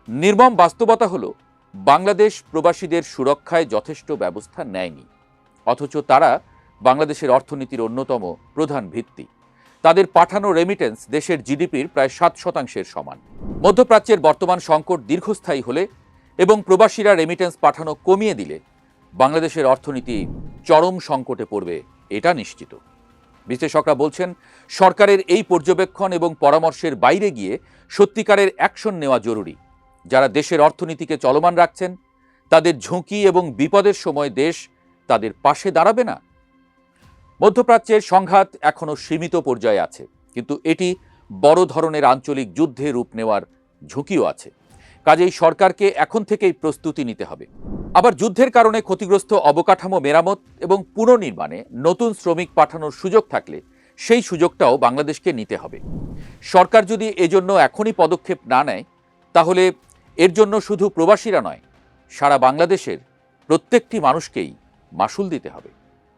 নির্মম বাস্তবতা হলো বাংলাদেশ প্রবাসীদের সুরক্ষায় যথেষ্ট ব্যবস্থা নেয়নি, অথচ তারা বাংলাদেশের অর্থনীতির অন্যতম প্রধান ভিত্তি। তাদের পাঠানো রেমিটেন্স দেশের জিডিপির প্রায় 7% সমান। মধ্যপ্রাচ্যের বর্তমান সংকট দীর্ঘস্থায়ী হলে এবং প্রবাসীরা রেমিটেন্স পাঠানো কমিয়ে দিলে বাংলাদেশের অর্থনীতি চরম সংকটে পড়বে, এটা নিশ্চিত। বিশ্লেষকরা বলছেন, সরকারের এই পর্যবেক্ষণ এবং পরামর্শের বাইরে গিয়ে সত্যিকারের অ্যাকশন নেওয়া জরুরি। যারা দেশের অর্থনীতিকে চলমান রাখছেন, তাদের ঝুঁকি এবং বিপদের সময় দেশ তাদের পাশে দাঁড়াবে না। মধ্যপ্রাচ্যের সংঘাত এখনও সীমিত পর্যায়ে আছে, কিন্তু এটি বড় ধরনের আঞ্চলিক যুদ্ধে রূপ নেওয়ার ঝুঁকিও আছে। কাজেই সরকারকে এখন থেকেই প্রস্তুতি নিতে হবে। আবার যুদ্ধের কারণে ক্ষতিগ্রস্ত অবকাঠামো মেরামত এবং পুনর্নির্মাণে নতুন শ্রমিক পাঠানোর সুযোগ থাকলে সেই সুযোগটাও বাংলাদেশকে নিতে হবে। সরকার যদি এজন্য এখনই পদক্ষেপ না নেয়, তাহলে এর জন্য শুধু প্রবাসীরা নয়, সারা বাংলাদেশের প্রত্যেকটি মানুষকেই মাশুল দিতে হবে।